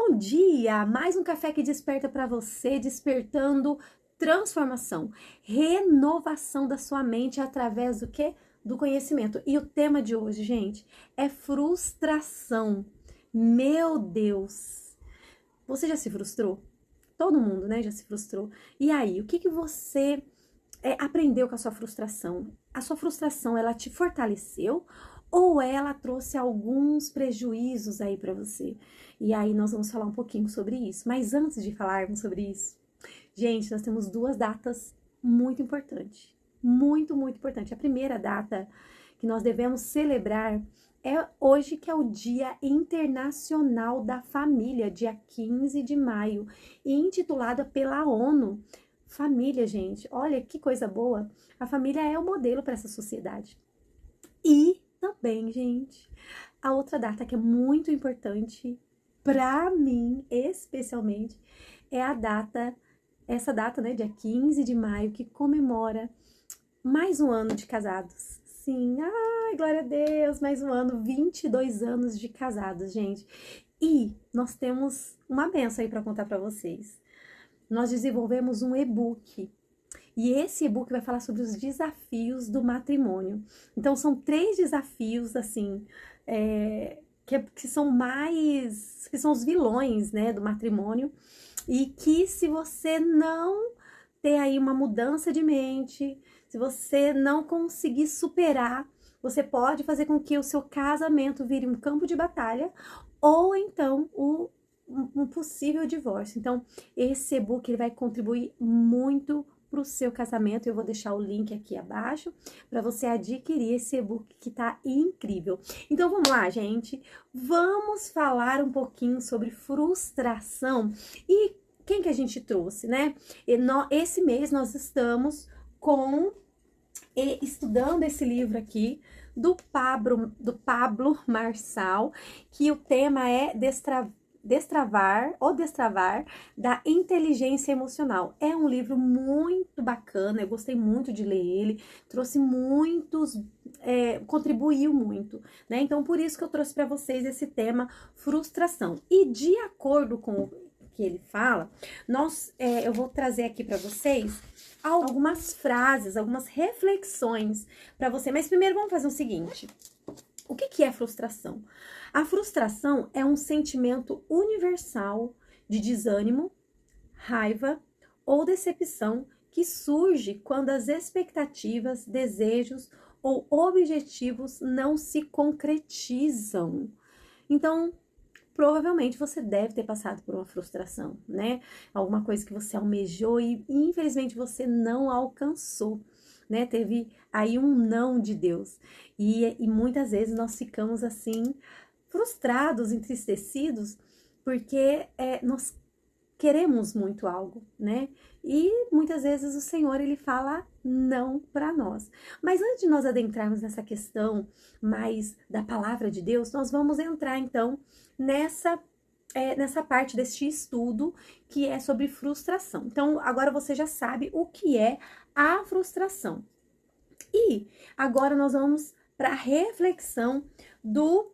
Bom dia! Mais um café que desperta para você, despertando transformação, renovação da sua mente através do quê? Do conhecimento. E o tema de hoje, gente, é frustração. Meu Deus! Você já se frustrou? Todo mundo, né, já se frustrou. E aí, o que você aprendeu com a sua frustração? A sua frustração, ela te fortaleceu ou ela trouxe alguns prejuízos aí para você? E aí nós vamos falar um pouquinho sobre isso. Mas antes de falarmos sobre isso, gente, nós temos duas datas muito importantes. Muito importante. A primeira data que nós devemos celebrar é hoje, que é o Dia Internacional da Família, dia 15 de maio, e intitulada pela ONU. Família, gente, olha que coisa boa. A família é o modelo para essa sociedade. E também, gente, a outra data que é muito importante para mim, especialmente, é essa data, né, dia 15 de maio, que comemora mais um ano de casados. Sim, ai, glória a Deus, mais um ano, 22 anos de casados, gente. E nós temos uma benção aí para contar para vocês. Nós desenvolvemos um e-book. E esse e-book vai falar sobre os desafios do matrimônio. Então, são 3 desafios, assim, que são os vilões, né, do matrimônio. E que se você não ter aí uma mudança de mente, se você não conseguir superar, você pode fazer com que o seu casamento vire um campo de batalha ou então um possível divórcio. Então, esse e-book ele vai contribuir muito para o seu casamento. Eu vou deixar o link aqui abaixo para você adquirir esse e-book que tá incrível. Então, vamos lá, gente. Vamos falar um pouquinho sobre frustração e quem que a gente trouxe, né? Esse mês nós estamos estudando esse livro aqui do Pablo Marçal, que o tema é Destravar da inteligência emocional. É um livro muito bacana, eu gostei muito de ler ele, trouxe contribuiu muito, né? Então, por isso que eu trouxe para vocês esse tema, frustração. E de acordo com o que ele fala, eu vou trazer aqui para vocês algumas frases, algumas reflexões para você. Mas primeiro vamos fazer o seguinte: o que é frustração? A frustração é um sentimento universal de desânimo, raiva ou decepção que surge quando as expectativas, desejos ou objetivos não se concretizam. Então, provavelmente você deve ter passado por uma frustração, né? Alguma coisa que você almejou e infelizmente você não alcançou, né? Teve aí um não de Deus. E muitas vezes nós ficamos assim, frustrados, entristecidos, porque nós queremos muito algo, né? E muitas vezes o Senhor, ele fala não para nós. Mas antes de nós adentrarmos nessa questão mais da palavra de Deus, nós vamos entrar então nessa parte deste estudo que é sobre frustração. Então, agora você já sabe o que é a frustração. E agora nós vamos para a reflexão do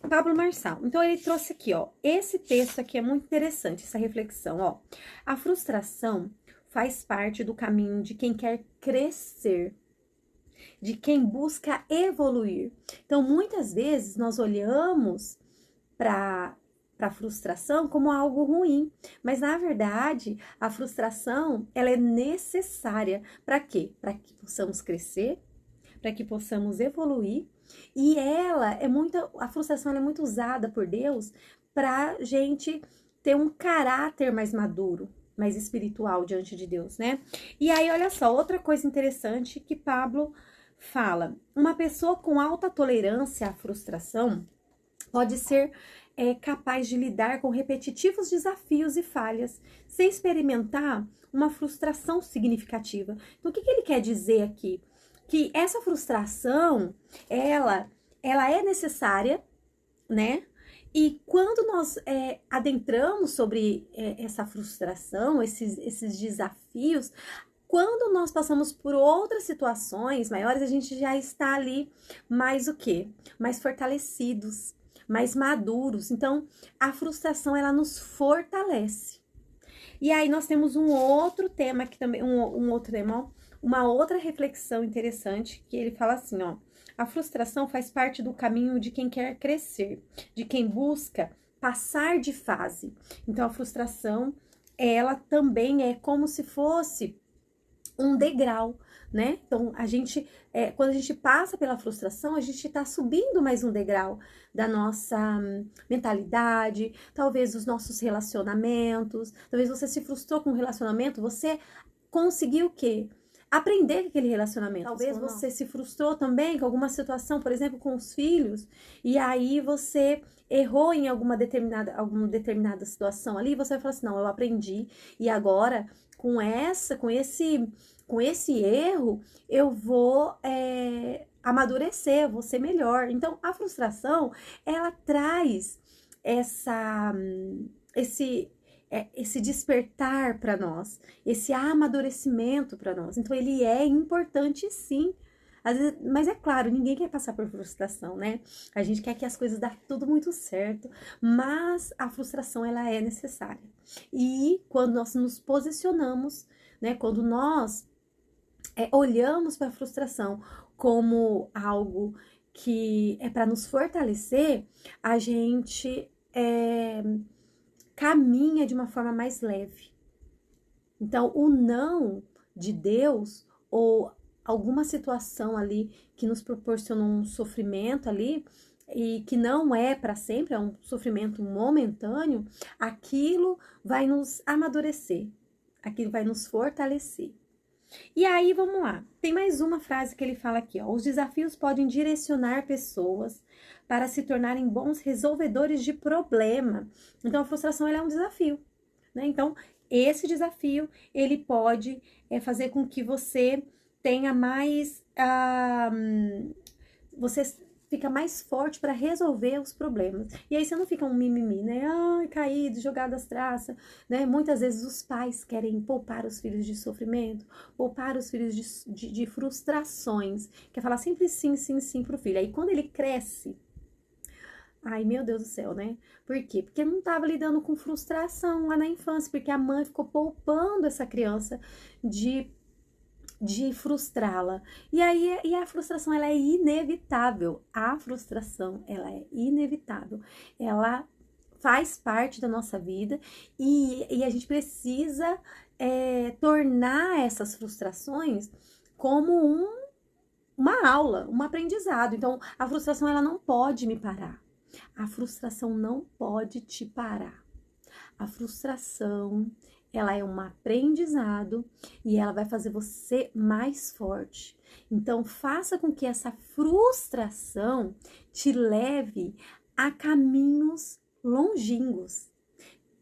Pablo Marçal. Então, ele trouxe aqui, ó, esse texto aqui é muito interessante, essa reflexão, ó. A frustração faz parte do caminho de quem quer crescer, de quem busca evoluir. Então, muitas vezes nós olhamos para a frustração como algo ruim, mas na verdade a frustração ela é necessária para quê? Para que possamos crescer, para que possamos evoluir. E a frustração é muito usada por Deus para gente ter um caráter mais maduro, mais espiritual diante de Deus, né? E aí, olha só, outra coisa interessante que Pablo fala: uma pessoa com alta tolerância à frustração pode ser capaz de lidar com repetitivos desafios e falhas, sem experimentar uma frustração significativa. Então, o que ele quer dizer aqui? Que essa frustração, ela é necessária, né? E quando nós adentramos sobre essa frustração, esses desafios, quando nós passamos por outras situações maiores, a gente já está ali mais o quê? Mais fortalecidos, mais maduros. Então, a frustração, ela nos fortalece. E aí, nós temos um outro tema que também, um outro tema, ó, uma outra reflexão interessante, que ele fala assim, ó, a frustração faz parte do caminho de quem quer crescer, de quem busca passar de fase. Então, a frustração, ela também é como se fosse um degrau, né? Então, quando a gente passa pela frustração, a gente tá subindo mais um degrau da nossa mentalidade, talvez dos nossos relacionamentos. Talvez você se frustrou com um relacionamento, você conseguiu o quê? Aprender com aquele relacionamento. Talvez você se frustrou também com alguma situação, por exemplo, com os filhos, e aí você errou em alguma determinada situação ali, você vai falar assim, não, eu aprendi, e agora, com esse erro, eu vou amadurecer, eu vou ser melhor. Então, a frustração, ela traz esse despertar para nós, esse amadurecimento para nós. Então, ele é importante sim. Às vezes, mas é claro, ninguém quer passar por frustração, né? A gente quer que as coisas dêem tudo muito certo, mas a frustração, ela é necessária. E quando nós nos posicionamos, né? Quando nós olhamos para a frustração como algo que é para nos fortalecer, a gente caminha de uma forma mais leve. Então, o não de Deus ou alguma situação ali que nos proporciona um sofrimento ali e que não é para sempre, é um sofrimento momentâneo, aquilo vai nos amadurecer, aquilo vai nos fortalecer. E aí, vamos lá. Tem mais uma frase que ele fala aqui, ó. Os desafios podem direcionar pessoas para se tornarem bons resolvedores de problema. Então, a frustração, ela é um desafio, né? Então, esse desafio, ele pode fazer com que você tenha mais... você fica mais forte para resolver os problemas. E aí você não fica um mimimi, né? Ai, caído, jogado às traças, né? Muitas vezes os pais querem poupar os filhos de sofrimento, poupar os filhos de frustrações. Quer falar sempre sim, sim, sim pro filho. Aí quando ele cresce, ai, meu Deus do céu, né? Por quê? Porque não estava lidando com frustração lá na infância, porque a mãe ficou poupando essa criança de frustrá-la. E aí a frustração, ela é inevitável. A frustração, ela é inevitável. Ela faz parte da nossa vida e a gente precisa tornar essas frustrações como uma aula, um aprendizado. Então, a frustração, ela não pode me parar. A frustração não pode te parar. A frustração, ela é um aprendizado e ela vai fazer você mais forte. Então, faça com que essa frustração te leve a caminhos longínquos.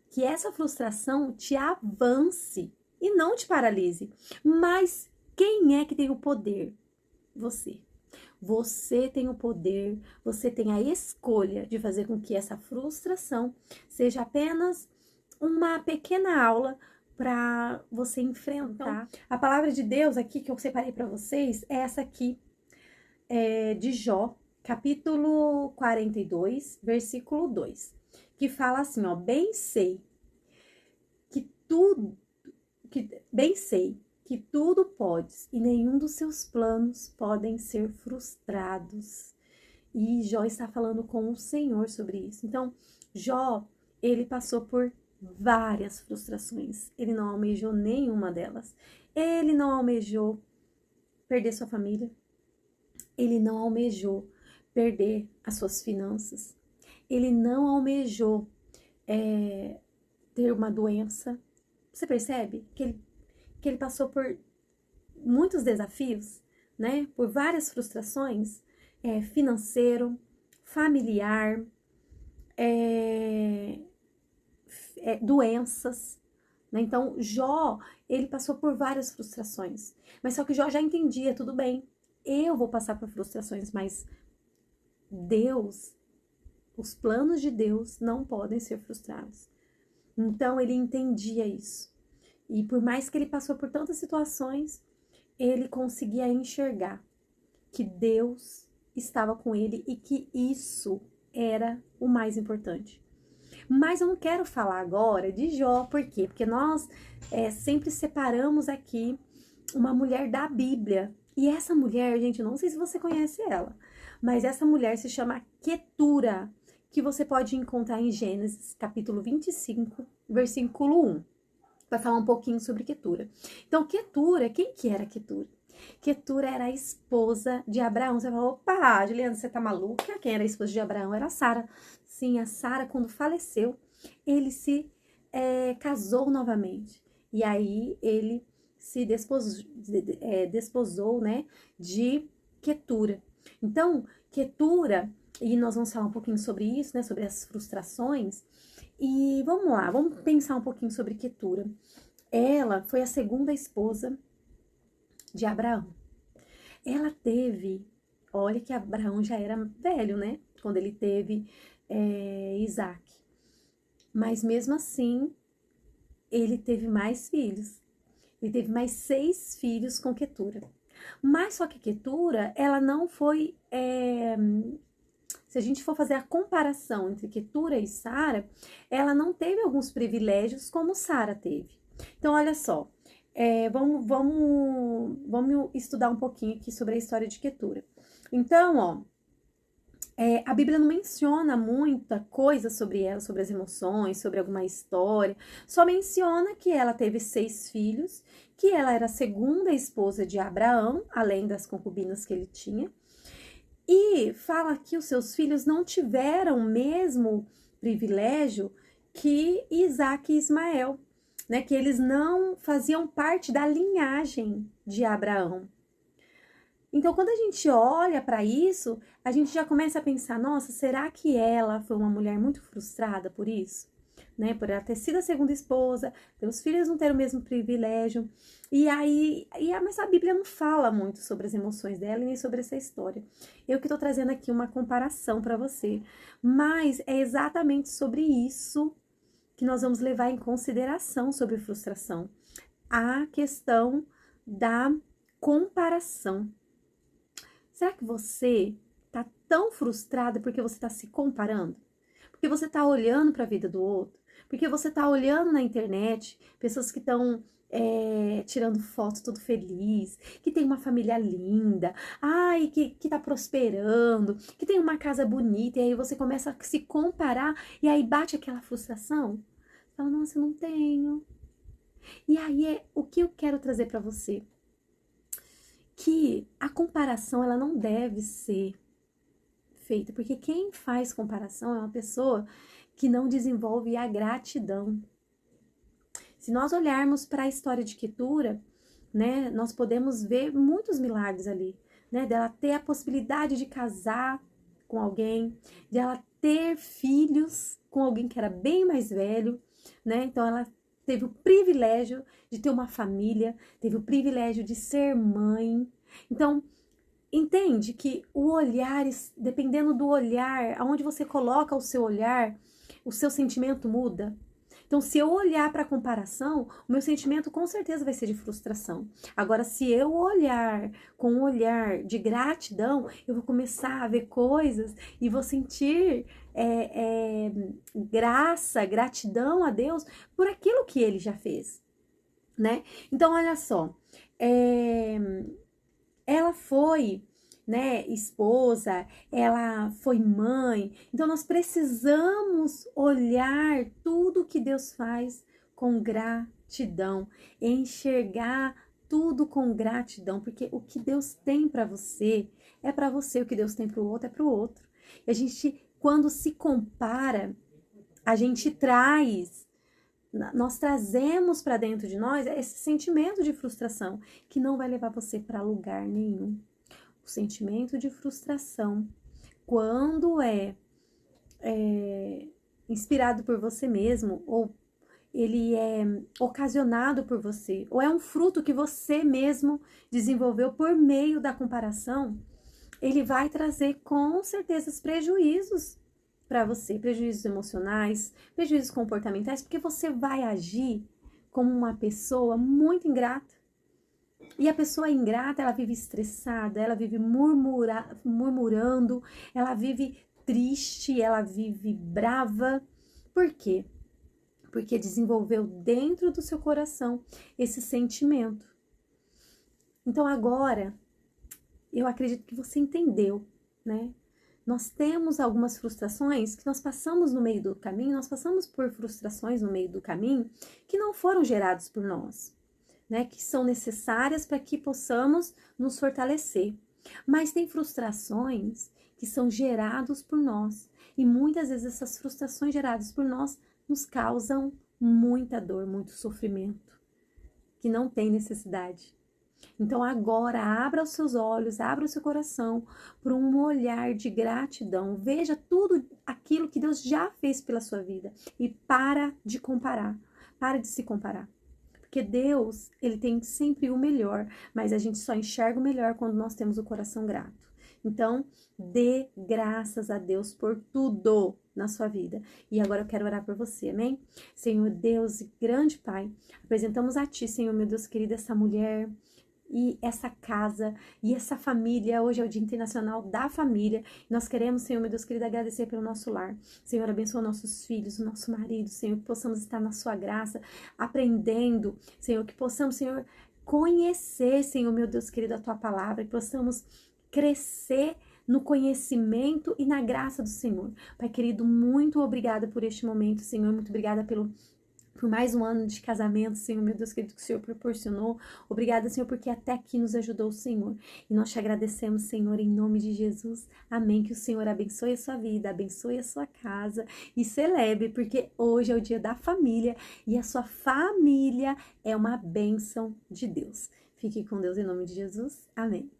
Que essa frustração te avance e não te paralise. Mas quem é que tem o poder? Você. Você tem o poder, você tem a escolha de fazer com que essa frustração seja apenas uma pequena aula para você enfrentar. Então, a palavra de Deus aqui que eu separei para vocês é essa aqui, de Jó, capítulo 42, versículo 2, que fala assim, ó, bem sei que tudo podes e nenhum dos seus planos podem ser frustrados. E Jó está falando com o Senhor sobre isso. Então, Jó, ele passou por várias frustrações. Ele não almejou nenhuma delas. Ele não almejou perder sua família. Ele não almejou perder as suas finanças. Ele não almejou ter uma doença. Você percebe que ele passou por muitos desafios, né? Por várias frustrações, financeiro, familiar, doenças, né? Então, Jó, ele passou por várias frustrações, mas só que Jó já entendia, tudo bem, eu vou passar por frustrações, mas Deus, os planos de Deus não podem ser frustrados. Então, ele entendia isso. E por mais que ele passou por tantas situações, ele conseguia enxergar que Deus estava com ele e que isso era o mais importante. Mas eu não quero falar agora de Jó, por quê? Porque nós sempre separamos aqui uma mulher da Bíblia. E essa mulher, gente, não sei se você conhece ela, mas essa mulher se chama Quetura, que você pode encontrar em Gênesis, capítulo 25, versículo 1. Vai falar um pouquinho sobre Quetura. Então, Quetura, quem que era Quetura? Quetura era a esposa de Abraão. Você falou, opa, Juliana, você tá maluca? Quem era a esposa de Abraão? Era a Sara. Sim, a Sara, quando faleceu, ele se casou novamente. E aí, ele se desposou, né, de Quetura. Então, Quetura, e nós vamos falar um pouquinho sobre isso, né, sobre as frustrações. E vamos lá, vamos pensar um pouquinho sobre Quetura. Ela foi a segunda esposa de Abraão. Ela teve, olha que Abraão já era velho, né? Quando ele teve Isaac. Mas mesmo assim, ele teve mais filhos. Ele teve mais 6 filhos com Quetura. Mas só que Quetura, ela não foi... se a gente for fazer a comparação entre Quetura e Sara, ela não teve alguns privilégios como Sara teve. Então, olha só. Vamos estudar um pouquinho aqui sobre a história de Quetura. Então, ó, a Bíblia não menciona muita coisa sobre ela, sobre as emoções, sobre alguma história. Só menciona que ela teve 6 filhos, que ela era a segunda esposa de Abraão, além das concubinas que ele tinha. E fala que os seus filhos não tiveram o mesmo privilégio que Isaac e Ismael, né, que eles não faziam parte da linhagem de Abraão. Então, quando a gente olha para isso, a gente já começa a pensar, nossa, será que ela foi uma mulher muito frustrada por isso? Né, por ela ter sido a segunda esposa, pelos filhos não terem o mesmo privilégio. Mas a Bíblia não fala muito sobre as emoções dela e nem sobre essa história. Eu que estou trazendo aqui uma comparação para você. Mas é exatamente sobre isso que nós vamos levar em consideração sobre frustração. A questão da comparação. Será que você está tão frustrada porque você está se comparando? Porque você está olhando para a vida do outro? Porque você está olhando na internet pessoas que estão tirando fotos tudo feliz, que tem uma família linda, que tá prosperando, que tem uma casa bonita, e aí você começa a se comparar, e aí bate aquela frustração. Você fala, nossa, eu não tenho. E aí é o que eu quero trazer para você. Que a comparação, ela não deve ser feita, porque quem faz comparação é uma pessoa que não desenvolve a gratidão. Se nós olharmos para a história de Quetura, né, nós podemos ver muitos milagres ali, né, dela ter a possibilidade de casar com alguém, de ela ter filhos com alguém que era bem mais velho, né, então ela teve o privilégio de ter uma família, teve o privilégio de ser mãe. Então, entende que o olhar, dependendo do olhar, aonde você coloca o seu olhar, o seu sentimento muda. Então, se eu olhar para a comparação, o meu sentimento com certeza vai ser de frustração. Agora, se eu olhar com um olhar de gratidão, eu vou começar a ver coisas e vou sentir graça, gratidão a Deus por aquilo que Ele já fez, né? Então, olha só, ela foi, né, esposa, ela foi mãe. Então, nós precisamos olhar tudo que Deus faz com gratidão, enxergar tudo com gratidão, porque o que Deus tem para você é para você, o que Deus tem para o outro é para o outro. E a gente, quando se compara, a gente nós trazemos para dentro de nós esse sentimento de frustração que não vai levar você para lugar nenhum. O sentimento de frustração, quando é inspirado por você mesmo, ou ele é ocasionado por você, ou é um fruto que você mesmo desenvolveu por meio da comparação, ele vai trazer com certeza os prejuízos para você, prejuízos emocionais, prejuízos comportamentais, porque você vai agir como uma pessoa muito ingrata. E a pessoa ingrata, ela vive estressada, ela vive murmurando, ela vive triste, ela vive brava. Por quê? Porque desenvolveu dentro do seu coração esse sentimento. Então agora, eu acredito que você entendeu, né? Nós temos algumas frustrações que nós passamos no meio do caminho, nós passamos por frustrações no meio do caminho que não foram geradas por nós, né? Que são necessárias para que possamos nos fortalecer. Mas tem frustrações que são geradas por nós. E muitas vezes essas frustrações geradas por nós nos causam muita dor, muito sofrimento, que não tem necessidade. Então agora abra os seus olhos, abra o seu coração para um olhar de gratidão. Veja tudo aquilo que Deus já fez pela sua vida e para de comparar, para de se comparar. Porque Deus, ele tem sempre o melhor, mas a gente só enxerga o melhor quando nós temos o coração grato. Então, dê graças a Deus por tudo na sua vida. E agora eu quero orar por você, amém? Senhor Deus e grande Pai, apresentamos a Ti, Senhor meu Deus querido, essa mulher e essa casa e essa família. Hoje é o Dia Internacional da Família. Nós queremos, Senhor, meu Deus querido, agradecer pelo nosso lar. Senhor, abençoa nossos filhos, o nosso marido, Senhor, que possamos estar na sua graça, aprendendo, Senhor, que possamos, Senhor, conhecer, Senhor, meu Deus querido, a tua palavra, que possamos crescer no conhecimento e na graça do Senhor. Pai querido, muito obrigada por este momento, Senhor, muito obrigada por mais um ano de casamento, Senhor, meu Deus querido, que o Senhor proporcionou. Obrigada, Senhor, porque até aqui nos ajudou o Senhor. E nós te agradecemos, Senhor, em nome de Jesus. Amém. Que o Senhor abençoe a sua vida, abençoe a sua casa e celebre, porque hoje é o dia da família e a sua família é uma bênção de Deus. Fique com Deus em nome de Jesus. Amém.